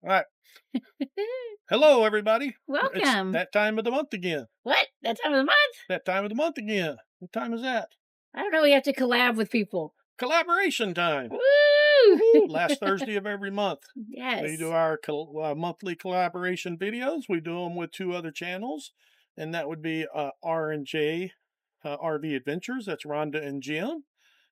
All right. Hello, everybody. It's Welcome. that time of the month again. What? That time of the month? That time of the month again. What time is that? I don't know. We have to collab with people. Collaboration time. Woo! Woo-hoo. Last Thursday of every month. Yes. We do our monthly collaboration videos. We do them with two other channels, and that would be R&J RV Adventures. That's Rhonda and Jim.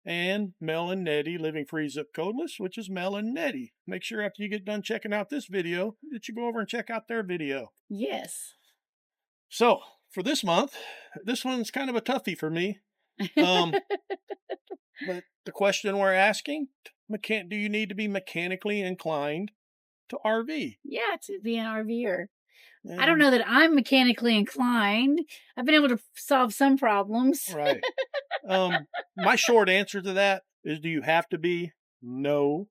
And Mel and Nettie, Living Free Zip Codeless, which is Mel and Nettie. Make sure after you get done checking out this video that you go over and check out their video. Yes. So, for this month, this one's kind of a toughie for me. But the question we're asking, do you need to be mechanically inclined to RV? Yeah, to be an RVer. I don't know that I'm mechanically inclined. I've been able to solve some problems. Right. My short answer to that is, do you have to be? No.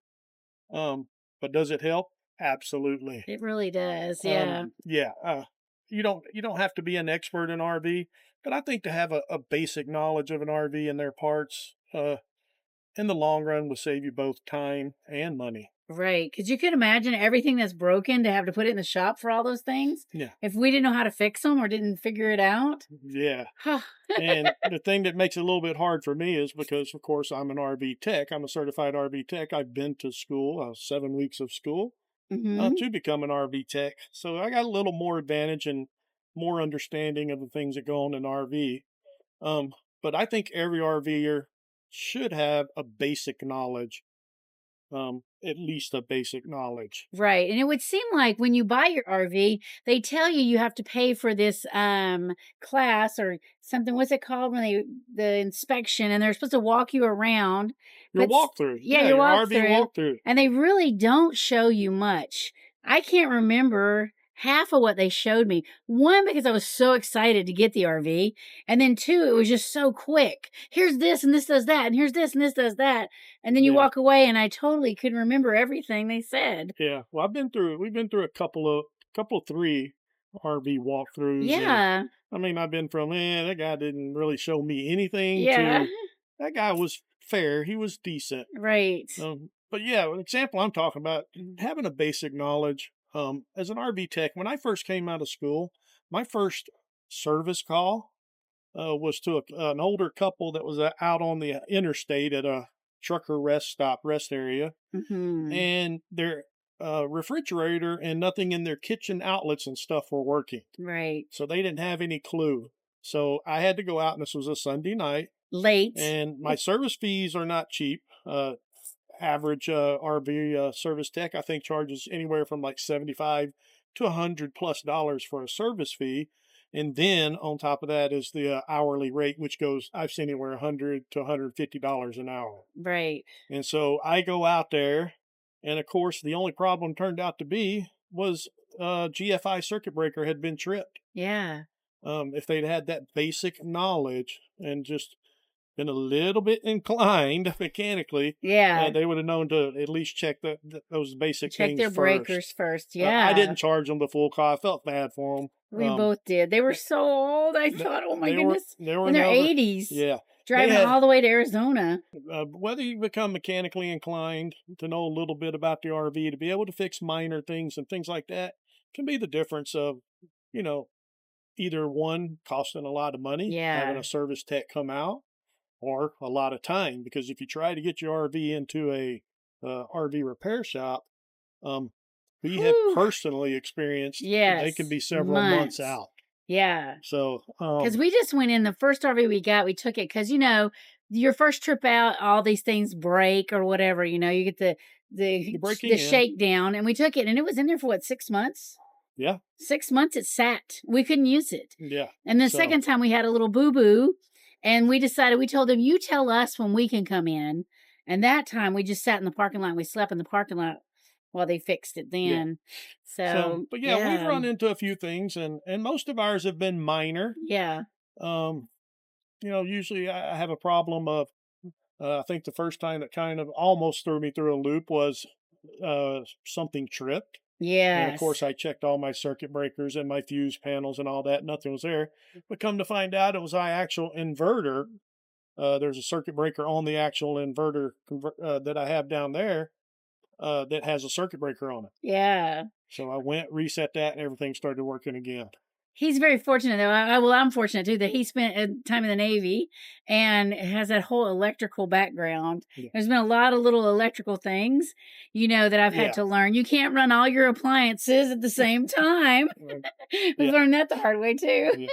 But does it help? Absolutely. It really does. Yeah. You don't have to be an expert in RV, but I think to have a basic knowledge of an RV and their parts, in the long run will save you both time and money. Right. Because you could imagine everything that's broken to have to put it in the shop for all those things. Yeah. If we didn't know how to fix them or didn't figure it out. Yeah. And the thing that makes it a little bit hard for me is because, of course, I'm an RV tech. I'm a certified RV tech. I've been to school, 7 weeks of school to become an RV tech. So I got a little more advantage and more understanding of the things that go on in RV. But I think every RVer should have a basic knowledge. At least a basic knowledge. Right. And it would seem like when you buy your RV, they tell you have to pay for this class or something. What's it called when the inspection, and they're supposed to walk you around. Your walkthrough. Yeah, your RV walkthrough. And they really don't show you much. I can't remember half of what they showed me. One, because I was so excited to get the RV. And then two, it was just so quick. Here's this and this does that. And here's this and this does that. And then you walk away and I totally couldn't remember everything they said. Yeah. Well, we've been through a couple of 3 RV walkthroughs. Yeah. And, I've been from, that guy didn't really show me anything. Yeah. To, that guy was fair. He was decent. Right. But yeah, an example I'm talking about, having a basic knowledge. As an RV tech, when I first came out of school, my first service call was to an older couple that was out on the interstate at a trucker rest area. And their refrigerator and nothing in their kitchen outlets and stuff were working. Right. So they didn't have any clue. So I had to go out, and this was a Sunday night. Late. And my service fees are not cheap. Average RV service tech, I think, charges anywhere from like $75 to $100+ for a service fee. And then on top of that is the hourly rate, which goes, I've seen anywhere $100 to $150 an hour. Right. And so I go out there, and of course, the only problem turned out to be was GFI circuit breaker had been tripped. Yeah. If they'd had that basic knowledge and just been a little bit inclined mechanically, they would have known to at least check those basic things. Check their breakers first. Yeah. I didn't charge them the full cost. I felt bad for them. We both did. They were so old. I thought, oh my goodness. They were in their 80s. Yeah. Driving all the way to Arizona. Whether you become mechanically inclined to know a little bit about the RV, to be able to fix minor things and things like that, can be the difference of, either one, costing a lot of money, having a service tech come out, or a lot of time. Because if you try to get your RV into a RV repair shop, we have personally experienced they can be several months out. Yeah. So, because we just went in the first RV we got, we took it because, your first trip out, all these things break or whatever, you get the shakedown, and we took it and it was in there for 6 months? Yeah. 6 months it sat. We couldn't use it. Yeah. And the second time we had a little boo-boo. And we told them, you tell us when we can come in. And that time we just sat in the parking lot and we slept in the parking lot while they fixed it then. Yeah. But we've run into a few things, and most of ours have been minor. Yeah. Usually I have a problem of, I think the first time that kind of almost threw me through a loop was something tripped. Yeah. And of course, I checked all my circuit breakers and my fuse panels and all that. Nothing was there. But come to find out, it was my actual inverter. There's a circuit breaker on the actual inverter that I have down there. that has a circuit breaker on it. Yeah. So I went, reset that, and everything started working again. He's very fortunate, though. Well, I'm fortunate too that he spent time in the Navy and has that whole electrical background. Yeah. There's been a lot of little electrical things, that I've had to learn. You can't run all your appliances at the same time. We've learned that the hard way too.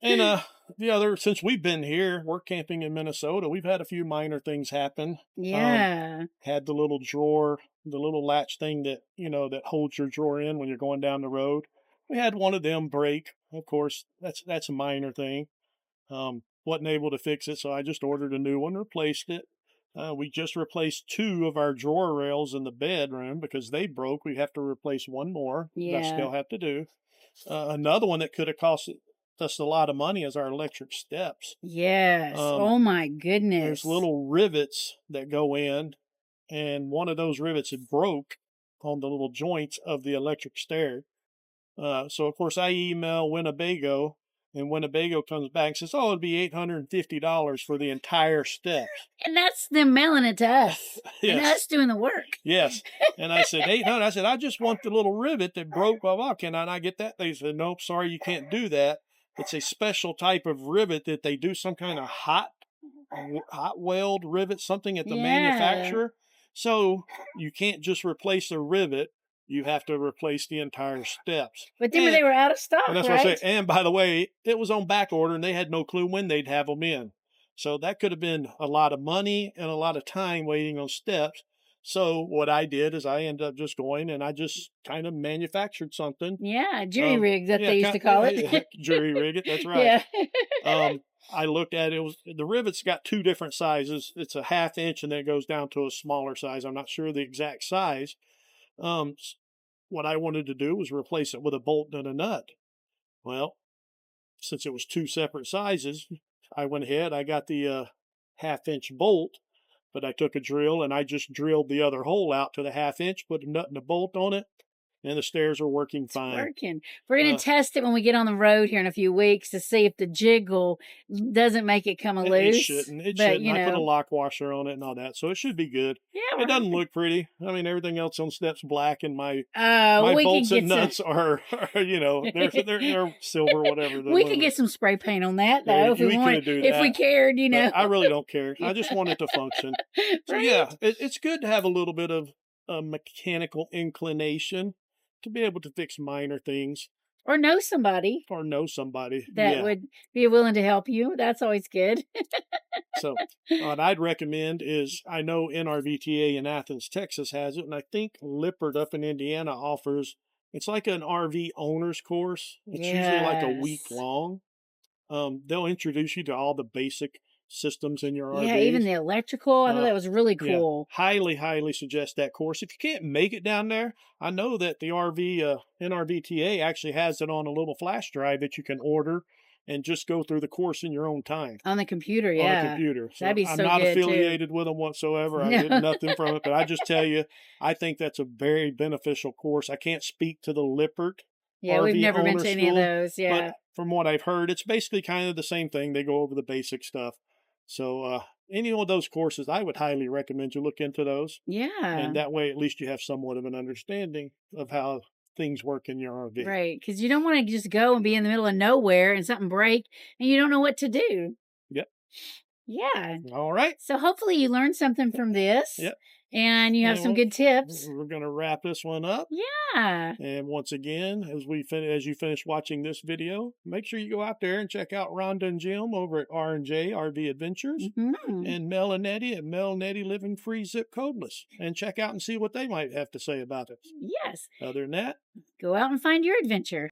Yeah. And since we've been here, we're camping in Minnesota, we've had a few minor things happen. Yeah. Had the little drawer, the little latch thing that, that holds your drawer in when you're going down the road. We had one of them break. Of course, that's a minor thing. Wasn't able to fix it, so I just ordered a new one, replaced it. We just replaced 2 of our drawer rails in the bedroom because they broke. We have to replace one more. Yeah. I still have to do. Another one that could have cost us a lot of money is our electric steps. Yes. Oh my goodness. There's little rivets that go in, and one of those rivets had broke on the little joints of the electric stair. So of course I email Winnebago, and Winnebago comes back and says, "Oh, it'd be $850 for the entire steps." And that's them mailing it to us. Yes. And us doing the work. Yes. And I said, $800. I said, "I just want the little rivet that broke, blah, blah. Can I not get that?" They said, "Nope, sorry, you can't do that. It's a special type of rivet that they do some kind of hot weld rivet, something at the manufacturer. So you can't just replace the rivet. You have to replace the entire steps." But then they were out of stock, and that's right? what I say. And by the way, it was on back order, and they had no clue when they'd have them in. So that could have been a lot of money and a lot of time waiting on steps. So what I did is I ended up just going and I just kind of manufactured something. Yeah, jury rig that they used to call it. Jury rig it, that's right. Yeah. I looked at it, the rivet's got 2 different sizes. It's a 1/2 inch and then it goes down to a smaller size. I'm not sure the exact size. What I wanted to do was replace it with a bolt and a nut. Well, since it was 2 separate sizes, I went ahead, I got the 1/2 inch bolt, but I took a drill and I just drilled the other hole out to the 1/2 inch, put a nut and a bolt on it, and the stairs are working fine. It's working. We're going to test it when we get on the road here in a few weeks to see if the jiggle doesn't make it come loose. It shouldn't. It shouldn't. I put a lock washer on it and all that, so it should be good. Yeah, it doesn't look pretty. I mean, everything else on steps black, and my bolts and nuts are they're silver, whatever. We could get some spray paint on that though, if we wanted, if we cared. But I really don't care. I just want it to function. So yeah, it's good to have a little bit of a mechanical inclination to be able to fix minor things. Or know somebody. That would be willing to help you. That's always good. So what I'd recommend is, I know NRVTA in Athens, Texas has it, and I think Lippert up in Indiana offers, it's like an RV owner's course. It's usually like a week long. They'll introduce you to all the basic systems in your RV. Yeah, even the electrical. I thought that was really cool. Yeah, highly suggest that course. If you can't make it down there, I know that the NRVTA actually has it on a little flash drive that you can order and just go through the course in your own time. On the computer, yeah. On the computer. So that'd be so good, I'm not affiliated with them whatsoever. I get nothing from it, but I just tell you, I think that's a very beneficial course. I can't speak to the Lippert. Yeah, RV we've never been to any of those, But from what I've heard, it's basically kind of the same thing. They go over the basic stuff. So any of those courses, I would highly recommend you look into those. Yeah. And that way, at least you have somewhat of an understanding of how things work in your RV. Right, because you don't want to just go and be in the middle of nowhere and something break and you don't know what to do. Yep. Yeah. All right. So hopefully you learned something from this. Yep. And you have some good tips. We're going to wrap this one up. Yeah. And once again, as you finish watching this video, make sure you go out there and check out Rhonda and Jim over at R&J RV Adventures, and Mel and Nettie at Mel Nettie Living Free Zip Codeless, and check out and see what they might have to say about it. Yes. Other than that, go out and find your adventure.